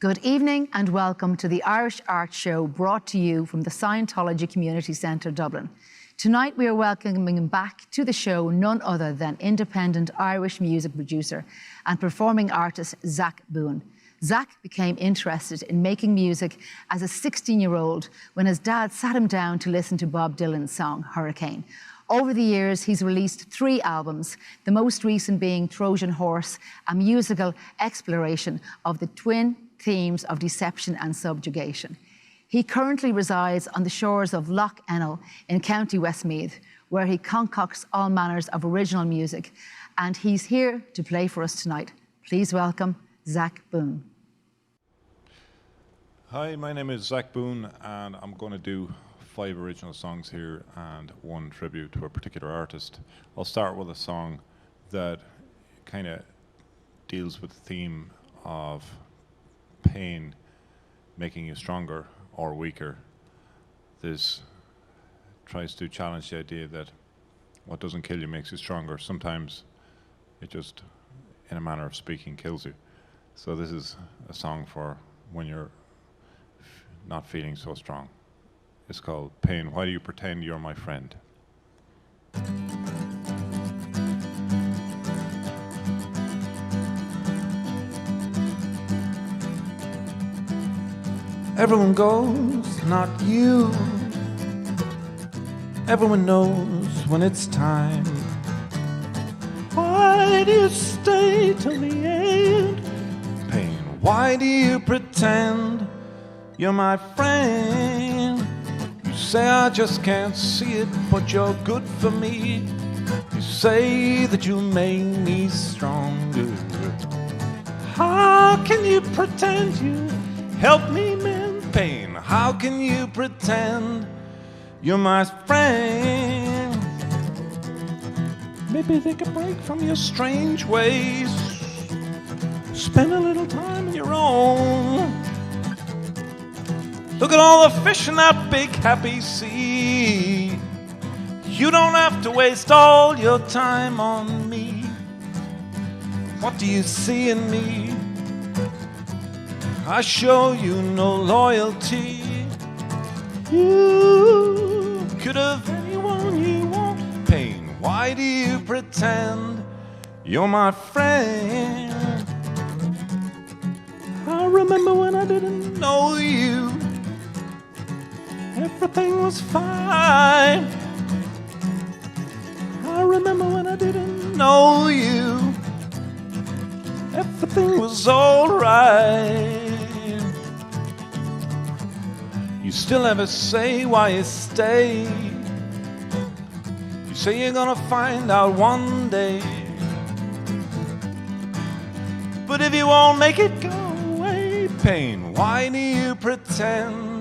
Good evening and welcome to the Irish Art Show, brought to you from the Scientology Community Centre, Dublin. Tonight we are welcoming back to the show none other than independent Irish music producer and performing artist Zack Boone. Zack became interested in making music as a 16-year-old when his dad sat him down to listen to Bob Dylan's song, Hurricane. Over the years, he's released 3 albums, the most recent being Trojan Horse, a musical exploration of the twin themes of deception and subjugation. He currently resides on the shores of Lough Ennel in County Westmeath, where he concocts all manners of original music, and he's here to play for us tonight. Please welcome Zack Boone. Hi, my name is Zack Boone, and I'm going to do 5 original songs here and 1 tribute to a particular artist. I'll start with a song that kind of deals with the theme of pain making you stronger or weaker. This tries to challenge the idea that what doesn't kill you makes you stronger. Sometimes it just, in a manner of speaking, kills you. So this is a song for when you're not feeling so strong. It's called Pain. Why do you pretend you're my friend? Everyone goes, not you. Everyone knows when it's time. Why do you stay till the end? Pain. Why do you pretend you're my friend? You say I just can't see it, but you're good for me. You say that you make me stronger. How can you pretend you help me mend pain? How can you pretend you're my friend? Maybe take a break from your strange ways. Spend a little time on your own. Look at all the fish in that big happy sea. You don't have to waste all your time on me. What do you see in me? I show you no loyalty. You could have anyone you want. Pain. Why do you pretend you're my friend? I remember when I didn't know you. Everything was fine. I remember when I didn't know you. Everything was alright. You still never say why you stay. You say you're gonna find out one day. But if you won't make it go away, pain, why do you pretend?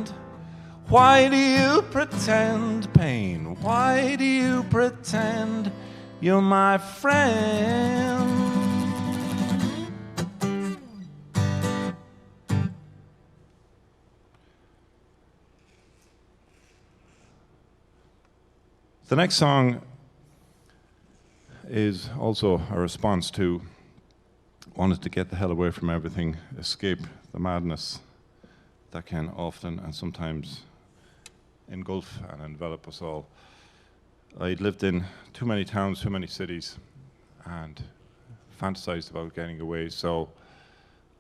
Why do you pretend, pain? Why do you pretend you're my friend? The next song is also a response to wanted to get the hell away from everything, escape the madness that can often and sometimes engulf and envelop us all. I'd lived in too many towns, too many cities, and fantasized about getting away, so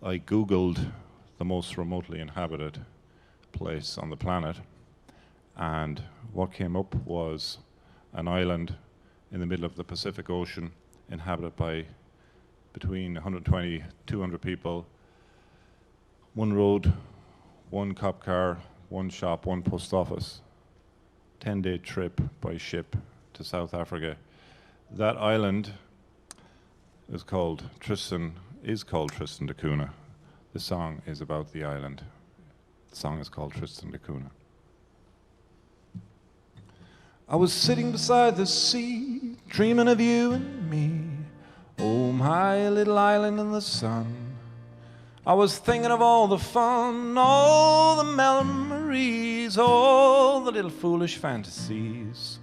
I Googled the most remotely inhabited place on the planet, and what came up was an island in the middle of the Pacific Ocean, inhabited by between 120, 200 people, 1 road, 1 cop car, 1 shop, 1 post office, 10-day trip by ship to South Africa. That island is called Tristan da Cunha. The song is about the island. The song is called Tristan da Cunha. I was sitting beside the sea, dreaming of you and me. Oh, my little island in the sun. I was thinking of all the fun, all the memories, all the little foolish fantasies.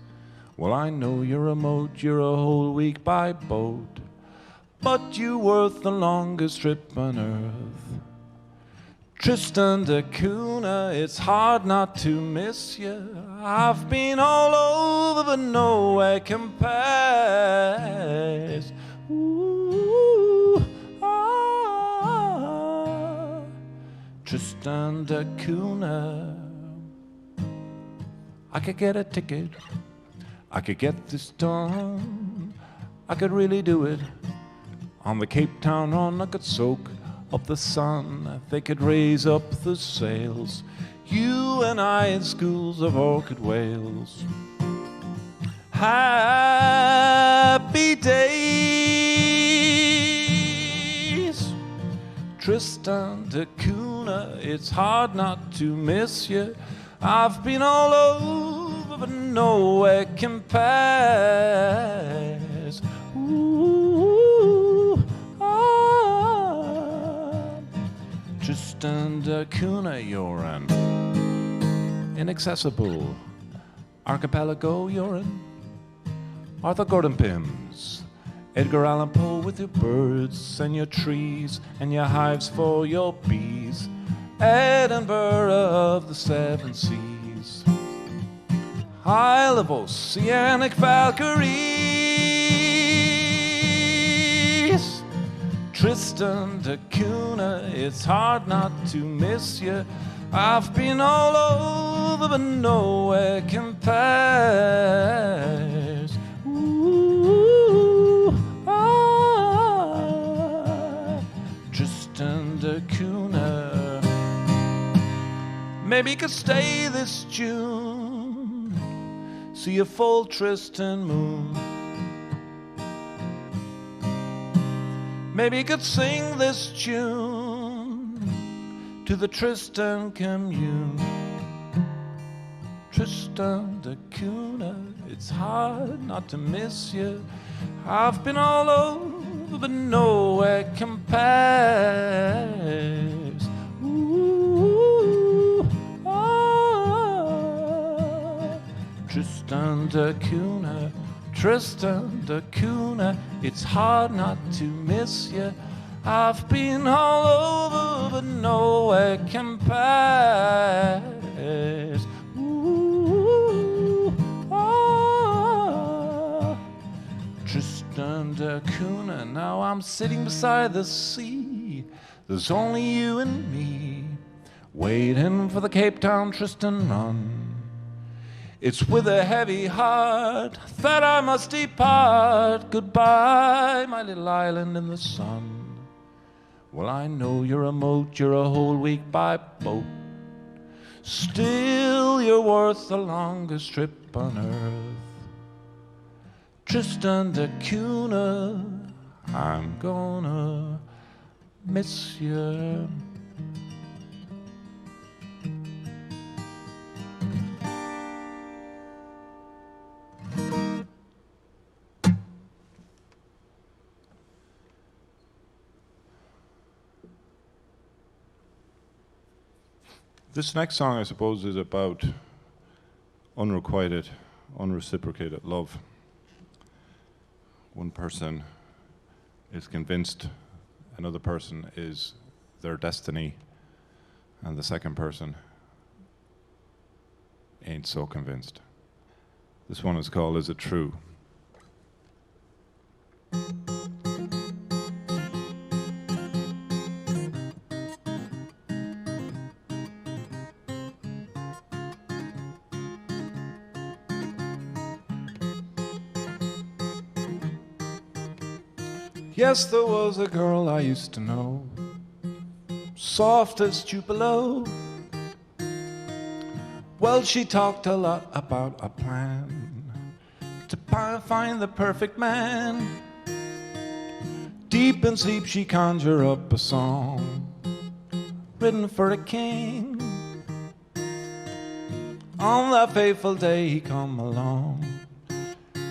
Well, I know you're remote, you're a whole week by boat, but you're worth the longest trip on earth. Tristan da Cunha, it's hard not to miss you. I've been all over, but nowhere compares. Ooh, ah, Tristan da Cunha. I could get a ticket, I could get this done, I could really do it. On the Cape Town run, I could soak up the sun, they could raise up the sails, you and I in schools of orchid whales. Happy days, Tristan da Cunha, it's hard not to miss you. I've been all over, but nowhere compares. Ooh, ah, Tristan da Cunha, you're an inaccessible archipelago. You're an Arthur Gordon Pym's, Edgar Allan Poe with your birds and your trees and your hives for your bees. Edinburgh of the seven seas, Isle of oceanic Valkyries. Tristan da Cunha, it's hard not to miss you. I've been all over, but nowhere compares. Ooh, ah, Tristan da Cunha. Maybe you could stay this June, see a full Tristan moon. Maybe you could sing this tune to the Tristan commune. Tristan da Cunha, it's hard not to miss you. I've been all over, but nowhere compares. Tristan da Cunha, Tristan da Cunha, it's hard not to miss you. I've been all over, but nowhere compares. Ooh, ah, Tristan da Cunha, now I'm sitting beside the sea. There's only you and me, waiting for the Cape Town Tristan run. It's with a heavy heart that I must depart. Goodbye, my little island in the sun. Well, I know you're a moat, you're a whole week by boat. Still, you're worth the longest trip on earth. Tristan da Cunha, I'm gonna miss you. This next song, I suppose, is about unrequited, unreciprocated love. One person is convinced another person is their destiny, and the second person ain't so convinced. This one is called Is It True? Yes, there was a girl I used to know, soft as Tupelo. Well, she talked a lot about a plan to find the perfect man. Deep in sleep she conjured up a song written for a king. On that fateful day he come along,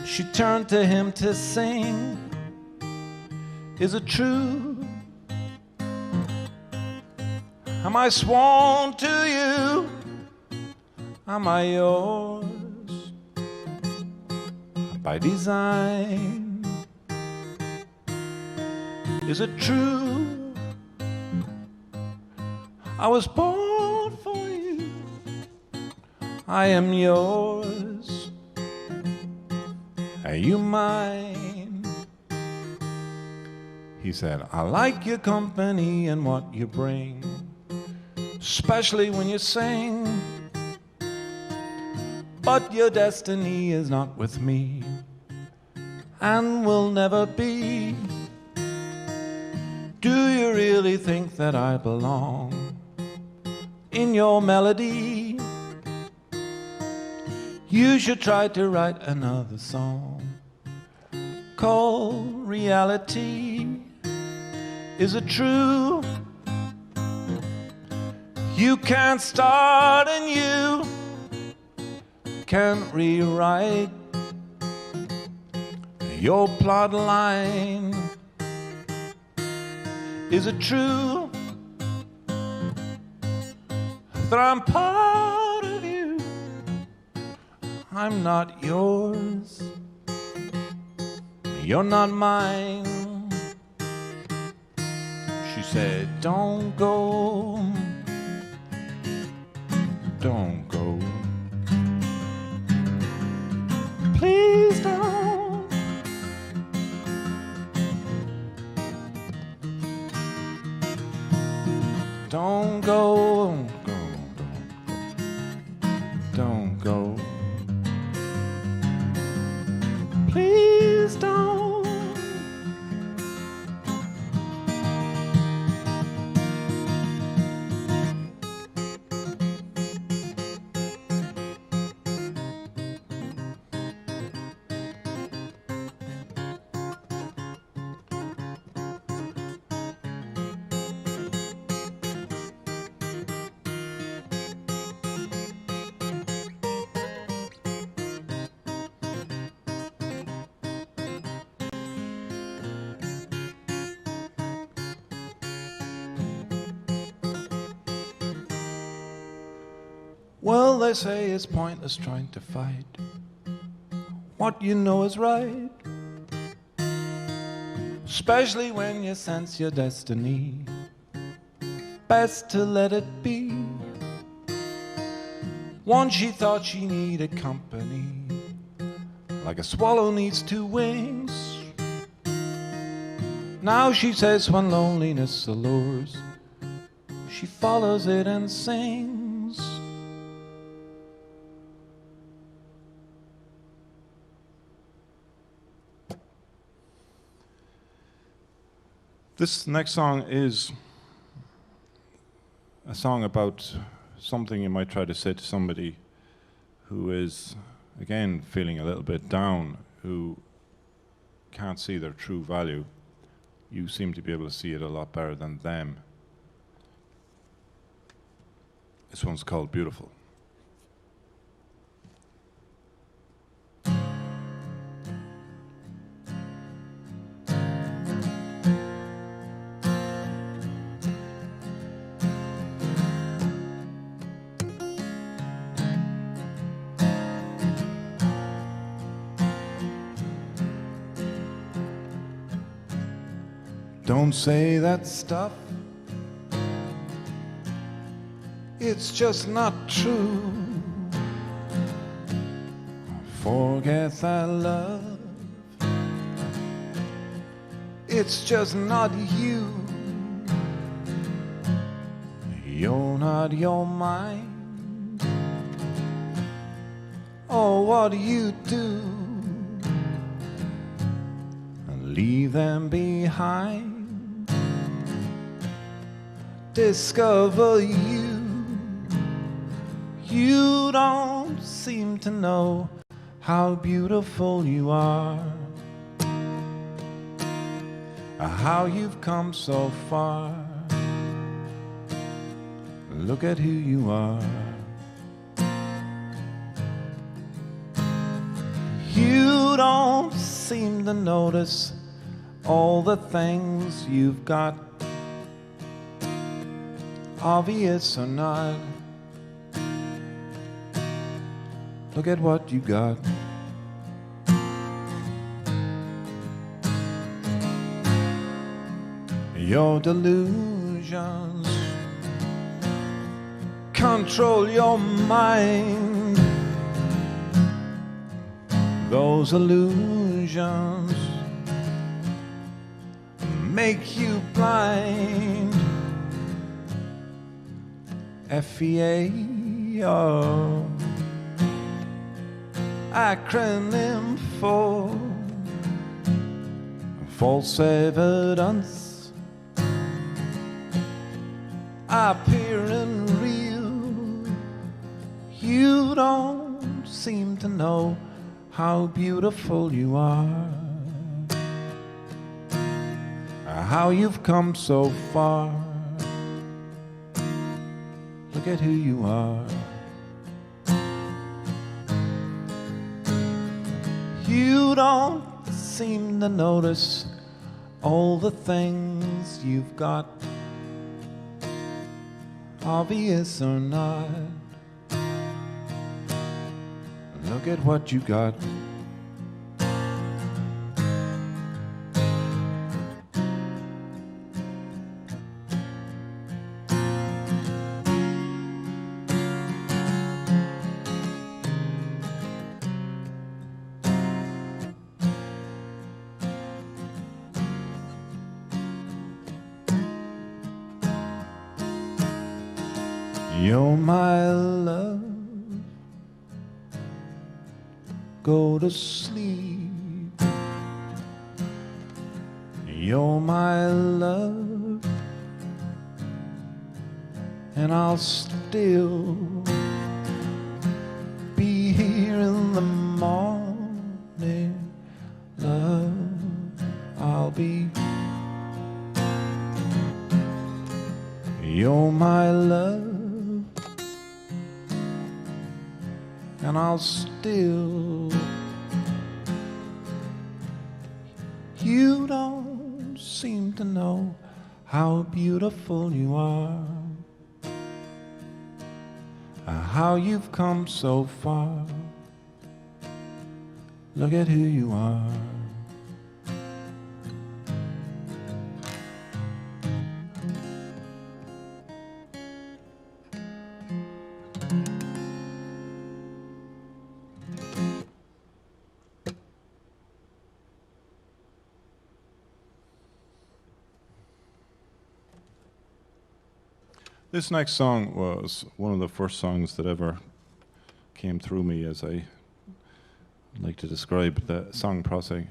she turned to him to sing. Is it true? Am I sworn to you? Am I yours by design? Is it true? I was born for you. I am yours. Are you mine? He said, I like your company and what you bring, especially when you sing. But your destiny is not with me and will never be. Do you really think that I belong in your melody? You should try to write another song called Reality. Is it true? You can't start and you can't rewrite your plot line. Is it true that I'm part of you? I'm not yours. You're not mine. She said, don't go. Don't go. Please don't. Don't go. Don't go. Please don't. Well, they say it's pointless trying to fight what you know is right, especially when you sense your destiny. Best to let it be. Once she thought she needed company, like a swallow needs two wings. Now she says when loneliness allures, she follows it and sings. This next song is a song about something you might try to say to somebody who is, again, feeling a little bit down, who can't see their true value. You seem to be able to see it a lot better than them. This one's called Beautiful. Don't say that stuff, it's just not true. Forget that love, it's just not you. You're not your mind, or what you do, and leave them behind. Discover you. You don't seem to know how beautiful you are, how you've come so far. Look at who you are. You don't seem to notice all the things you've got, obvious or not. Look at what you got. Your delusions control your mind. Those illusions make you blind. FEAO, acronym for false evidence, appearing real. You don't seem to know how beautiful you are, how you've come so far. Look at who you are. You don't seem to notice all the things you've got, obvious or not. Look at what you got. You're my love, go to sleep. You're my love, and I'll still be here in the morning. Love, I'll be. You're my love, and I'll still. You don't seem to know how beautiful you are, how you've come so far. Look at who you are. This next song was one of the first songs that ever came through me, as I like to describe the songwriting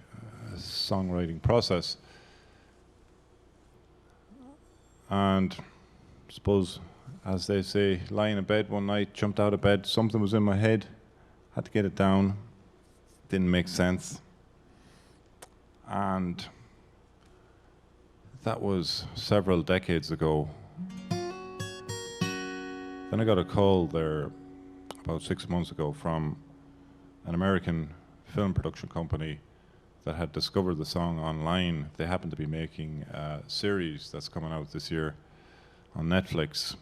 process. And I suppose, as they say, lying in bed one night, jumped out of bed, something was in my head, had to get it down, didn't make sense. And that was several decades ago. Then I got a call there about 6 months ago from an American film production company that had discovered the song online. They happened to be making a series that's coming out this year on Netflix,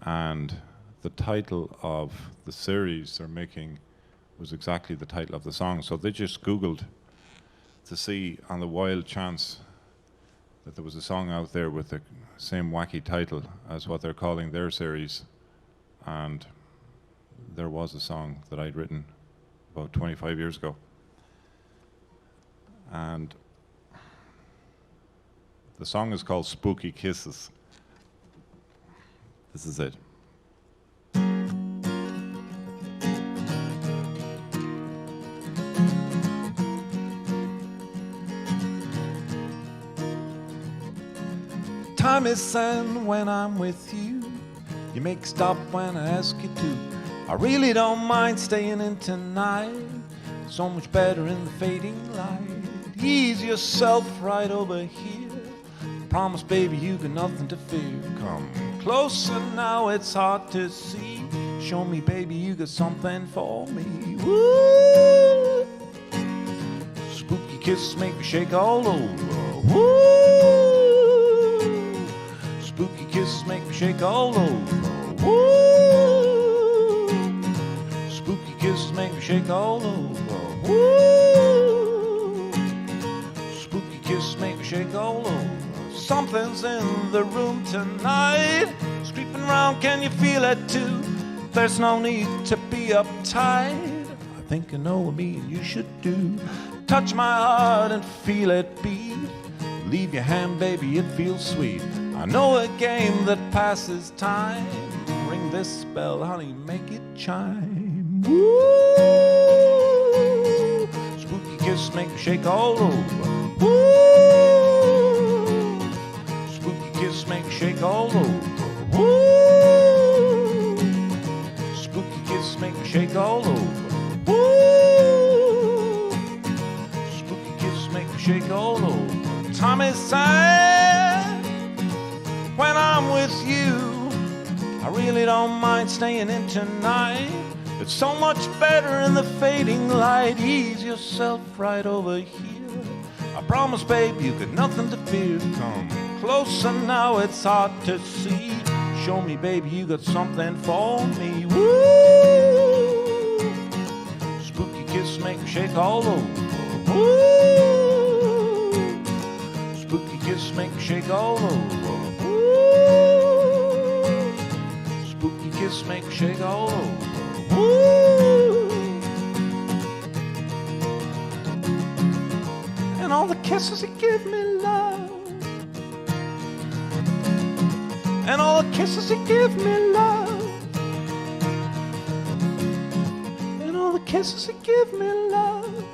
and the title of the series they're making was exactly the title of the song. So they just Googled to see, on the wild chance that there was a song out there with the same wacky title as what they're calling their series, and there was a song that I'd written about 25 years ago. And the song is called Spooky Kisses. This is it. Time is sand when I'm with you. You make stop when I ask you to. I really don't mind staying in tonight. So much better in the fading light. Ease yourself right over here. Promise, baby, you got nothing to fear. Come closer now, it's hard to see. Show me, baby, you got something for me. Woo! Spooky kisses make me shake all over. Woo! Spooky kisses make me shake all over. Woo! Spooky kisses make me shake all over. Woo! Spooky kisses make me shake all over. Something's in the room tonight. It's creeping Creeping round, can you feel it too? There's no need to be uptight. I think you know what me and you should do. Touch my heart and feel it beat. Leave your hand, baby, it feels sweet. I know a game that passes time. Ring this bell, honey, make it chime. Woo! Spooky kiss, make me shake all over. Woo! Spooky kiss, make me shake all over. Woo! Spooky kiss, make me shake all over. Woo! Spooky kiss, make me shake all over. Time is sad when I'm with you. I really don't mind staying in tonight. It's so much better in the fading light. Ease yourself right over here. I promise, babe, you got nothing to fear. Come closer now, it's hard to see. Show me, baby, you got something for me. Woo! Spooky kiss, make me shake all over. Woo! Spooky kiss, make me shake all over. Woo! Spooky kiss, make me shake all over. Woo! And all the kisses you give me, love. And all the kisses you give me, love. And all the kisses you give me, love.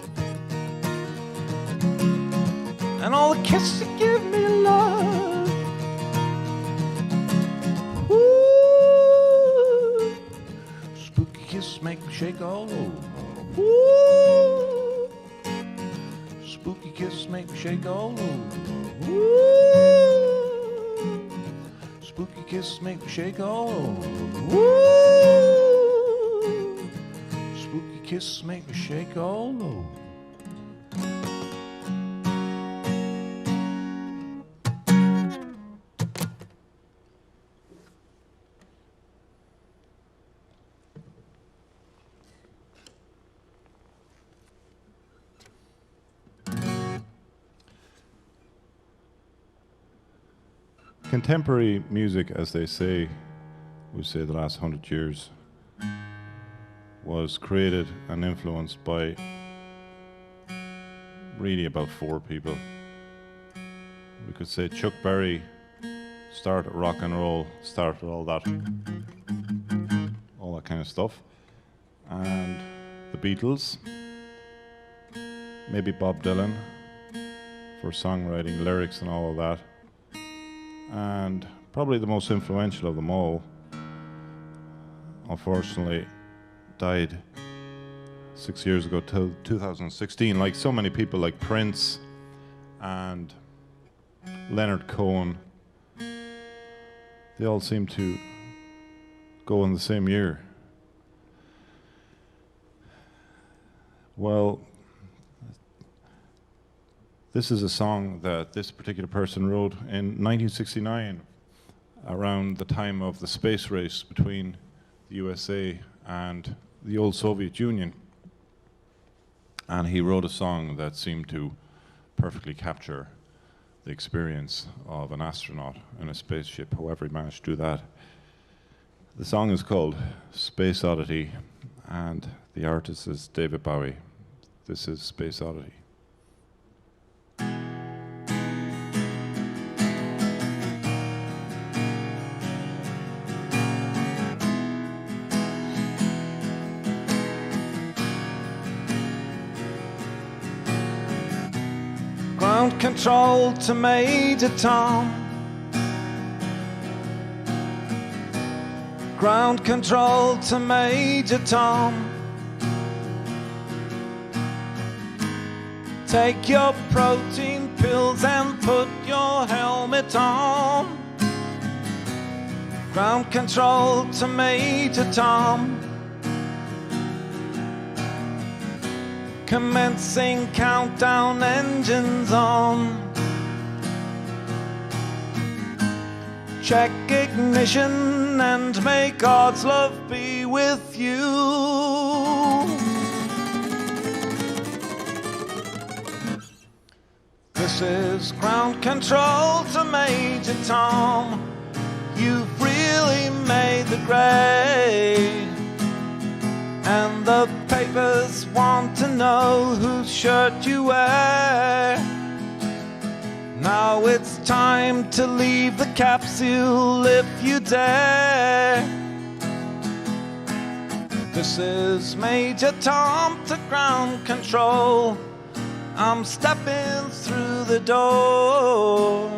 And all the kisses you give me, love. Woo! Spooky kiss make me shake all over. Woo! Spooky kiss make me shake all over. Woo! Spooky kiss make me shake all over. Woo! Spooky kiss make me shake all over. Contemporary music, as they say, we say the last 100 years, was created and influenced by really about 4 people. We could say Chuck Berry started rock and roll, started all that kind of stuff, and the Beatles, maybe Bob Dylan for songwriting, lyrics and all of that. And probably the most influential of them all, unfortunately, died 6 years ago, 2016. Like so many people, like Prince and Leonard Cohen, they all seem to go in the same year. Well, this is a song that this particular person wrote in 1969, around the time of the space race between the USA and the old Soviet Union. And he wrote a song that seemed to perfectly capture the experience of an astronaut in a spaceship, however he managed to do that. The song is called Space Oddity, and the artist is David Bowie. This is Space Oddity. Ground control to Major Tom. Ground control to Major Tom. Take your protein pills and put your helmet on. Ground control to Major Tom. Commencing countdown, engines on. Check ignition and may God's love be with you. This is ground control to Major Tom. You've real he made the grade. And the papers want to know whose shirt you wear. Now it's time to leave the capsule if you dare. This is Major Tom to ground control. I'm stepping through the door,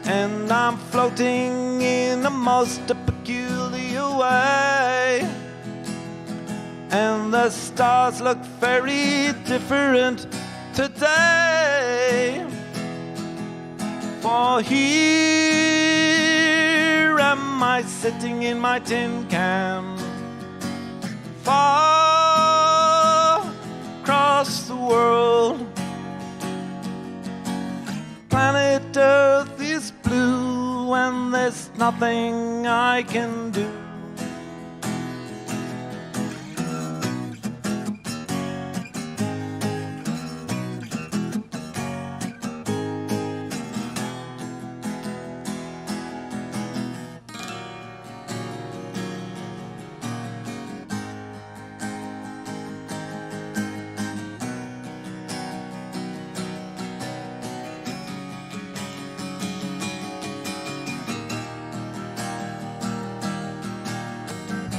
and I'm floating in a most peculiar way. And the stars look very different today. For here am I sitting in my tin can, far across the world. Planet Earth is blue and there's nothing I can do.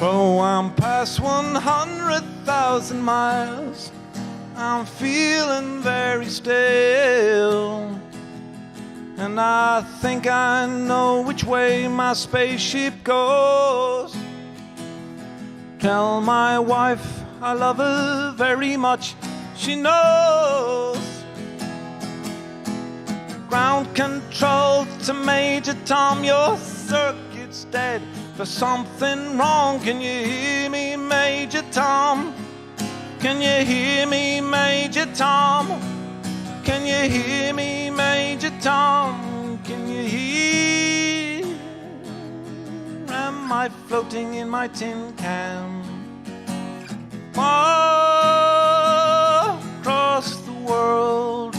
Oh, I'm past 100,000 miles. I'm feeling very still, and I think I know which way my spaceship goes. Tell my wife I love her very much, she knows. Ground control to Major Tom, your circuit's dead. There's something wrong, can you hear me, Major Tom? Can you hear me, Major Tom? Can you hear me, Major Tom? Can you hear? Am I floating in my tin can, far across the world?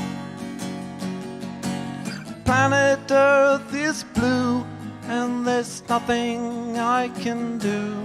Planet Earth is blue and there's nothing I can do.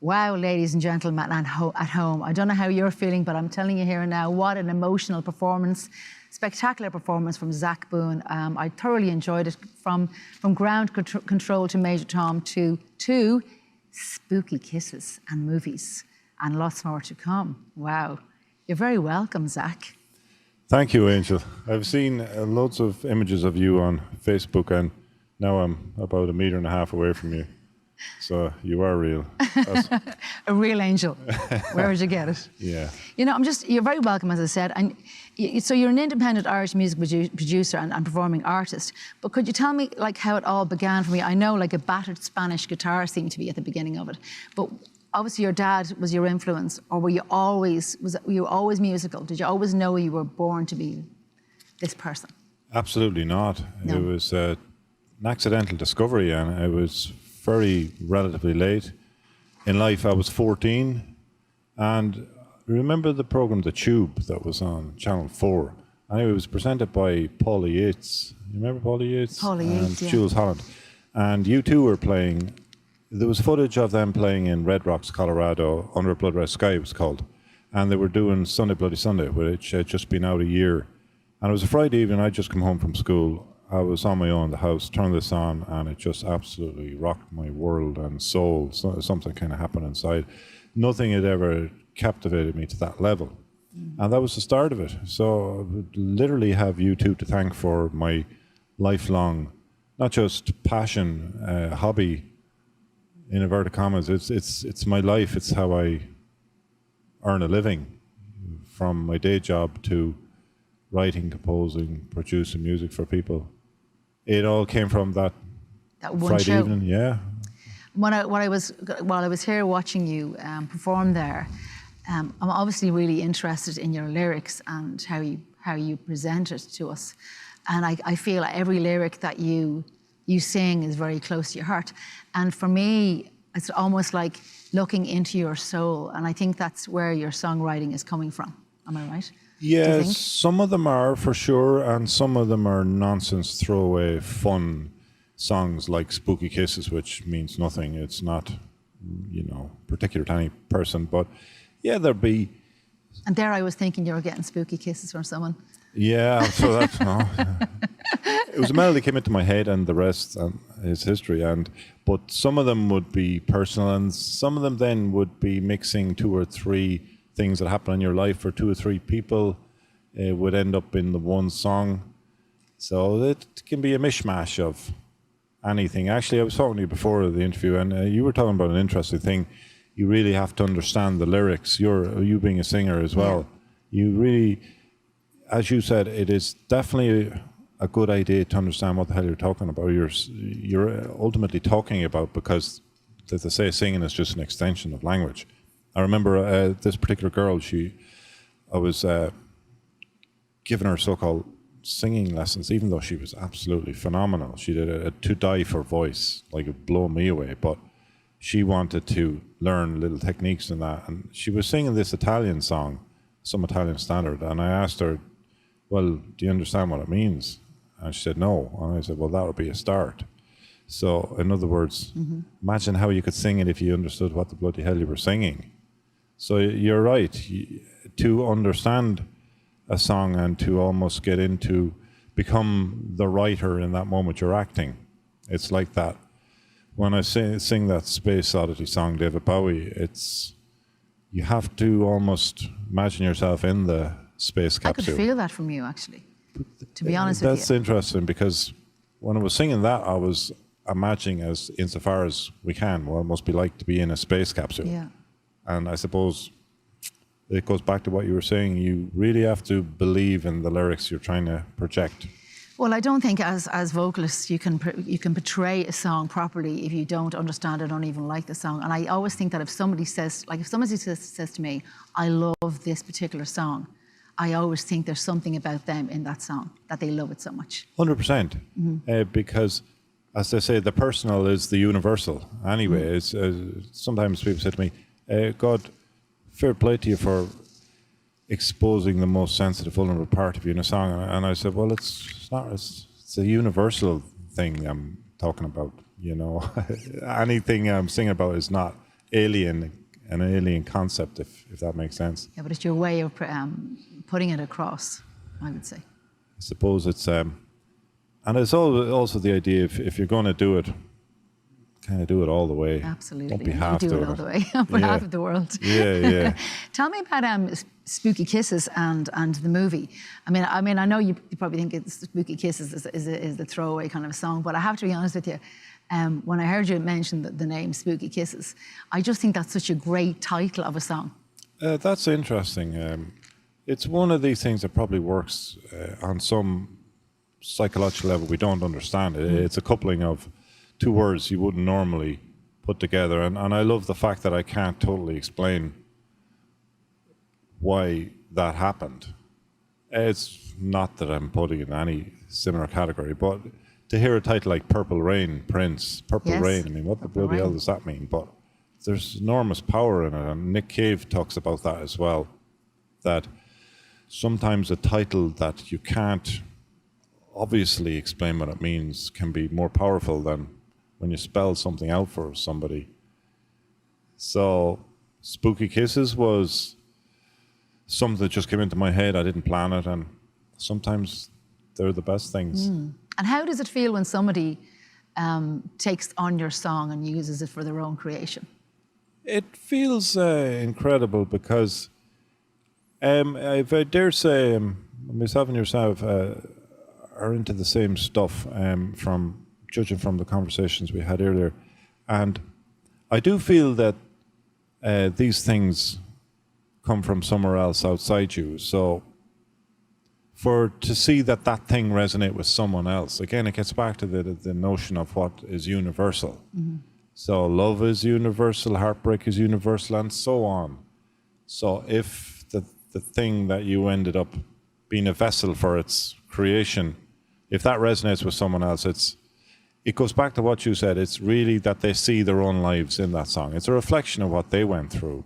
Wow, ladies and gentlemen at home, I don't know how you're feeling, but I'm telling you here and now, what an emotional performance, spectacular performance from Zack Boone. I thoroughly enjoyed it, from ground control to Major Tom to spooky kisses and movies, and lots more to come. Wow, you're very welcome, Zack. Thank you, Angel. I've seen loads of images of you on Facebook, and now I'm about 1.5 meters away from you. So you are real. A real angel. Where did you get it? Yeah. You know, you're very welcome, as I said. And so you're an independent Irish music producer and performing artist. But could you tell me, like, how it all began for you? I know, like, a battered Spanish guitar seemed to be at the beginning of it. But obviously your dad was your influence, or were you always musical? Did you always know you were born to be this person? Absolutely not. No. It was an accidental discovery, and it was very relatively late in life. I was 14, and remember the program The Tube that was on Channel 4? And it was presented by Paula Yates. You remember Paula Yates? Paula Yates, yeah. Jules Holland. And U2 were playing. There was footage of them playing in Red Rocks, Colorado, Under a Blood Red Sky it was called. And they were doing Sunday Bloody Sunday, which had just been out a year. And it was a Friday evening, I'd just come home from school. I was on my own in the house, turned this on, and it just absolutely rocked my world and soul. So, something kind of happened inside. Nothing had ever captivated me to that level. And that was the start of it. So I would literally have U2 to thank for my lifelong not just passion, hobby, in inverted commas. It's my life. It's how I earn a living, from my day job to writing, composing, producing music for people. It all came from that one Friday show. evening. Yeah. While I was here watching you perform there, I'm obviously really interested in your lyrics and how you present it to us. And I feel like every lyric that you sing is very close to your heart. And for me, it's almost like looking into your soul. And I think that's where your songwriting is coming from. Am I right? Yes, some of them are for sure, and some of them are nonsense, throwaway, fun songs like Spooky Kisses, which means nothing. It's not, particular to any person. But yeah, there'd be. And there I was thinking you were getting spooky kisses from someone. Yeah, so that's no. It was a melody that came into my head, and the rest is history. But some of them would be personal, and some of them then would be mixing 2 or 3 things that happen in your life, or 2 or 3 people would end up in the one song. So it can be a mishmash of anything. Actually, I was talking to you before the interview, and you were talking about an interesting thing. You really have to understand the lyrics. You being a singer as well. Yeah. You really, as you said, it is definitely a good idea to understand what the hell you're talking about. You're ultimately talking about, because, as they say, singing is just an extension of language. I remember this particular girl. I was giving her so-called singing lessons, even though she was absolutely phenomenal. She did a to die for voice, like it blew me away. But she wanted to learn little techniques in that, and she was singing this Italian song, some Italian standard, and I asked her, well, do you understand what it means? And she said, no. And I said, well, that would be a start. So, in other words, imagine how you could sing it if you understood what the bloody hell you were singing. So you're right. To understand a song and to almost get into, become the writer in that moment you're acting. It's like that. When I sing that Space Oddity song, David Bowie, you have to almost imagine yourself in the space capsule. I could feel that from you, actually, to be honest with you. That's interesting, because when I was singing that, I was imagining, as insofar as we can, what it must be like to be in a space capsule. Yeah. And I suppose it goes back to what you were saying. You really have to believe in the lyrics you're trying to project. Well, I don't think as vocalists you can portray a song properly if you don't understand it or don't even like the song. And I always think that if somebody says to me, I love this particular song, I always think there's something about them in that song that they love it so much. 100%. Because, as they say, the personal is the universal. Anyway, it's, sometimes people say to me, God, fair play to you for exposing the most sensitive, vulnerable part of you in a song. And I said, well, it's a universal thing I'm talking about. Anything I'm singing about is not an alien concept, if that makes sense. Yeah, but it's your way of putting it across, I would say. I suppose it's, and it's also the idea, if you're going to do it, kind of do it all the way. Absolutely. Don't be half do it all the way for half of the world. Yeah. Tell me about Spooky Kisses and the movie. I mean, I know you probably think it's Spooky Kisses is the throwaway kind of song, but I have to be honest with you. When I heard you mention the name Spooky Kisses, I just think that's such a great title of a song. That's interesting. It's one of these things that probably works on some psychological level we don't understand. It's a coupling of 2 words you wouldn't normally put together. And I love the fact that I can't totally explain why that happened. It's not that I'm putting it in any similar category, but to hear a title like Purple Rain, Prince, Purple Rain, I mean, what the bloody hell does that mean? But there's enormous power in it, and Nick Cave talks about that as well, that sometimes a title that you can't obviously explain what it means can be more powerful than when you spell something out for somebody. So Spooky Kisses was something that just came into my head. I didn't plan it, and sometimes they're the best things. And how does it feel when somebody takes on your song and uses it for their own creation? It feels incredible, because if I dare say, myself and yourself are into the same stuff, from judging from the conversations we had earlier. And I do feel that these things come from somewhere else outside you. So to see that thing resonate with someone else, again, it gets back to the notion of what is universal. Mm-hmm. So love is universal, heartbreak is universal, and so on. So if the thing that you ended up being a vessel for its creation, if that resonates with someone else, it goes back to what you said. It's really that they see their own lives in that song. It's a reflection of what they went through.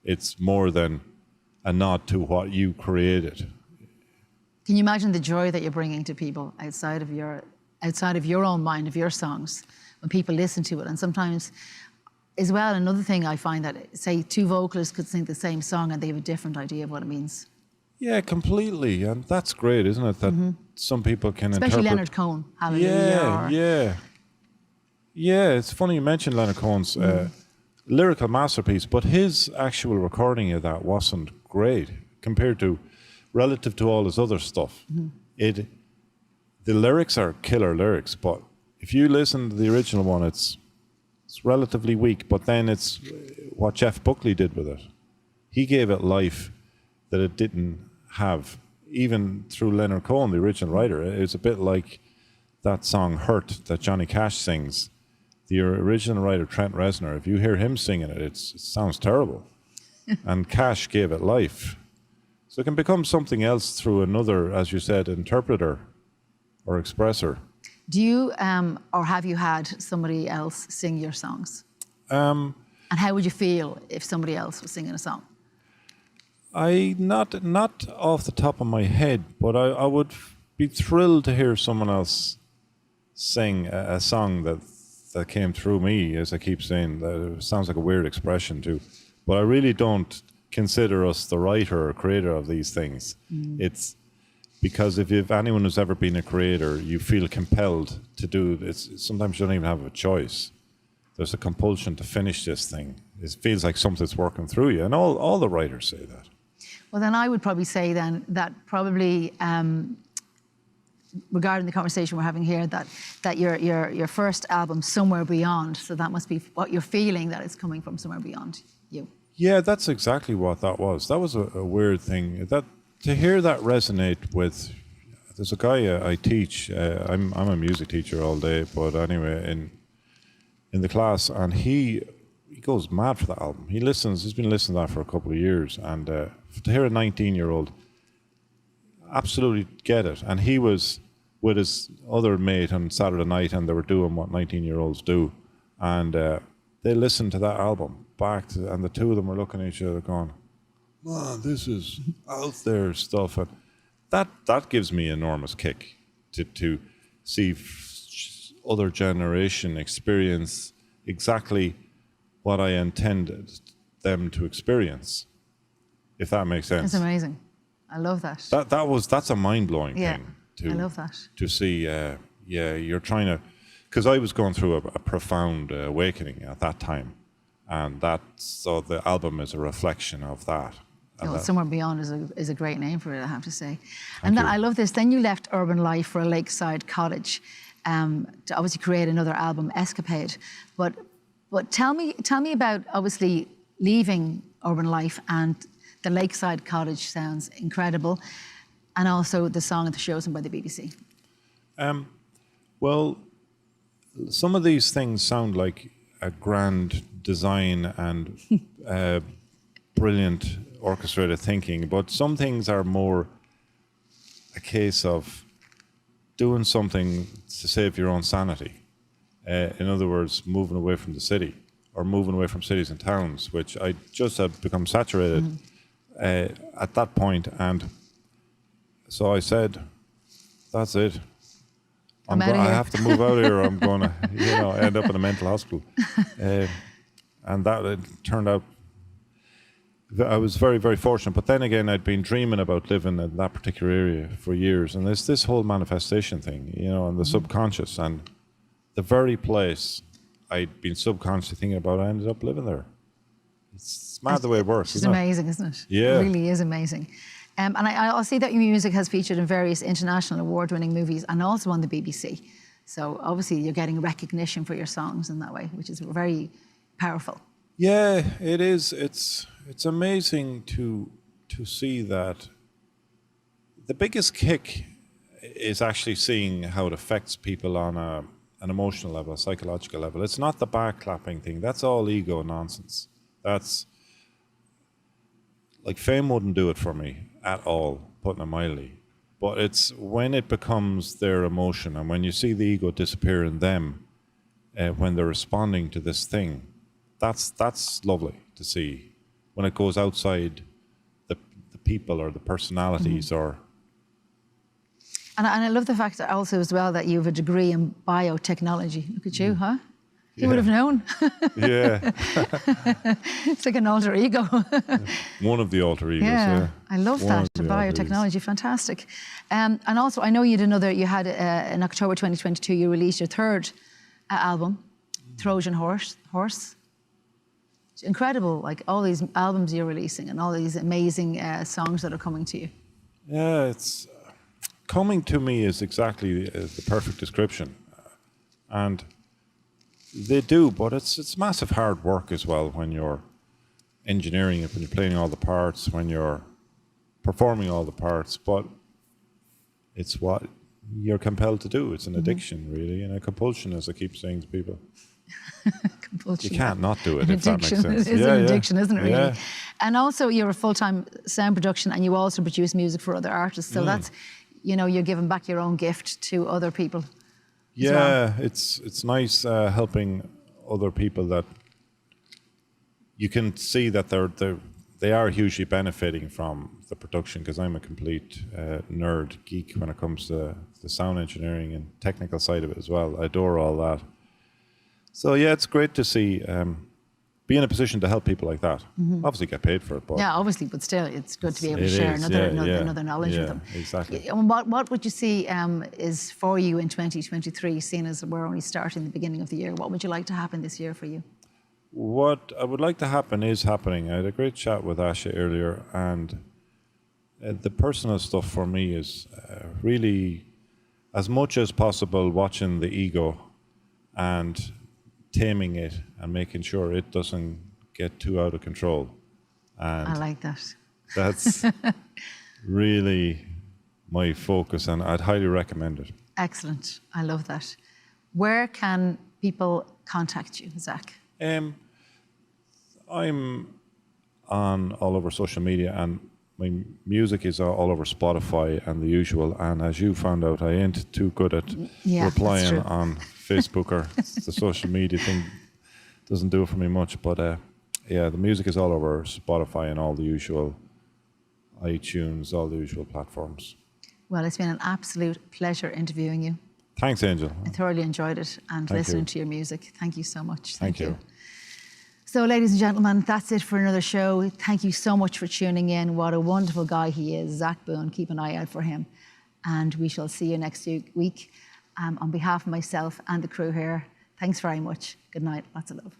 It's more than a nod to what you created. Can you imagine the joy that you're bringing to people outside of your own mind, of your songs, when people listen to it? And sometimes, as well, another thing I find that, say, two vocalists could sing the same song and they have a different idea of what it means. Yeah, completely. And that's great, isn't it? That some people can Especially interpret. Leonard Cohen, Hallelujah. Yeah, it's funny you mentioned Leonard Cohen's lyrical masterpiece, but his actual recording of that wasn't great relative to all his other stuff. Mm-hmm. The lyrics are killer lyrics, but if you listen to the original one, it's relatively weak, but then it's what Jeff Buckley did with it. He gave it life that it didn't have, even through Leonard Cohen, the original writer. It's a bit like that song Hurt that Johnny Cash sings. The original writer, Trent Reznor, if you hear him singing it, it sounds terrible. And Cash gave it life. So it can become something else through another, as you said, interpreter or expresser. Do you, or have you had somebody else sing your songs? And how would you feel if somebody else was singing a song? Not off the top of my head, but I would be thrilled to hear someone else sing a song that came through me, as I keep saying. That sounds like a weird expression too, but I really don't consider us the writer or creator of these things. It's because if anyone who's ever been a creator, you feel compelled to do it. Sometimes you don't even have a choice. There's a compulsion to finish this thing. It feels like something's working through you, and all the writers say that. Well, then I would probably say then that probably, regarding the conversation we're having here, that your first album, Somewhere Beyond, so that must be what you're feeling, that it's coming from somewhere beyond you. Yeah, that's exactly what that was. That was a weird thing. That to hear that resonate with. There's a guy I teach. I'm a music teacher all day, but anyway, in the class, and he goes mad for that album. He's been listening to that for a couple of years, and to hear a 19-year-old absolutely get it. And he was with his other mate on Saturday night, and they were doing what 19-year-olds do, and they listened to that album back, and the two of them were looking at each other going, "Man, this is out there stuff." And that gives me enormous kick to see other generation experience exactly what I intended them to experience, if that makes sense. It's amazing. I love that. That's a mind-blowing thing. I love that. To see, you're trying to, because I was going through a profound awakening at that time, and so the album is a reflection of that. Somewhere Beyond is a great name for it, I have to say. And then I love this. Then you left urban life for a lakeside cottage to obviously create another album, Escapade. But tell me about obviously leaving urban life, and the lakeside cottage sounds incredible, and also the song at the chosen by the BBC. Well, some of these things sound like a grand design and brilliant orchestrated thinking, but some things are more a case of doing something to save your own sanity. In other words, moving away from the city, or moving away from cities and towns, which I just had become saturated at that point. And so I said, that's it. I have to move out of here, or I'm going to end up in a mental hospital. And that it turned out, I was very, very fortunate. But then again, I'd been dreaming about living in that particular area for years. And there's this whole manifestation thing, and the subconscious. And the very place I'd been subconsciously thinking about, I ended up living there. It's mad the way it works. It's amazing, isn't it? Yeah. It really is amazing. And I see that your music has featured in various international award-winning movies and also on the BBC. So obviously you're getting recognition for your songs in that way, which is very powerful. Yeah, it is. It's amazing to see that. The biggest kick is actually seeing how it affects people on an emotional level, a psychological level. It's not the back clapping thing. That's all ego nonsense. That's like fame wouldn't do it for me at all, putting it mildly. But it's when it becomes their emotion and when you see the ego disappear in them when they're responding to this thing, that's lovely to see. When it goes outside the people or the personalities or... And I love the fact that also as well that you have a degree in biotechnology. Look at you, huh? You would have known. Yeah. It's like an alter ego. One of the alter egos, yeah. I love that, biotechnology, fantastic. And also, I know you had in October 2022, you released your third album, Trojan Horse. It's incredible, like all these albums you're releasing and all these amazing songs that are coming to you. Yeah, it's... coming to me is exactly the perfect description. And they do, but it's massive hard work as well when you're engineering it, when you're playing all the parts, when you're performing all the parts. But it's what you're compelled to do. It's an addiction, really, and a compulsion, as I keep saying to people. Compulsion. You can't not do it, if that makes sense. It is an addiction, isn't it, really? Yeah. And also, you're a full-time sound production, and you also produce music for other artists. So that's, you're giving back your own gift to other people. Yeah, it's nice helping other people that you can see that they are hugely benefiting from the production, because I'm a complete nerd geek when it comes to the sound engineering and technical side of it as well. I adore all that. So yeah, it's great to see be in a position to help people like that. Obviously get paid for it, but yeah, obviously, but still, it's good to be able to share another knowledge with them. Exactly. And what would you see is for you in 2023, seeing as we're only starting the beginning of the year? What would you like to happen this year for you? What I would like to happen is happening. I had a great chat with Asha earlier, and the personal stuff for me is really, as much as possible, watching the ego and taming it and making sure it doesn't get too out of control. And I like that. That's really my focus, and I'd highly recommend it. Excellent. I love that. Where can people contact you, Zack? I'm on all over social media, and my music is all over Spotify and the usual. And as you found out, I ain't too good at replying on Facebook, or the social media thing doesn't do it for me much. But yeah, the music is all over Spotify and all the usual iTunes, all the usual platforms. Well, it's been an absolute pleasure interviewing you. Thanks, Angel. I thoroughly enjoyed it, and listening to your music. Thank you so much. Thank you. So, ladies and gentlemen, that's it for another show. Thank you so much for tuning in. What a wonderful guy he is, Zack Boone. Keep an eye out for him. And we shall see you next week. On behalf of myself and the crew here, thanks very much. Good night. Lots of love.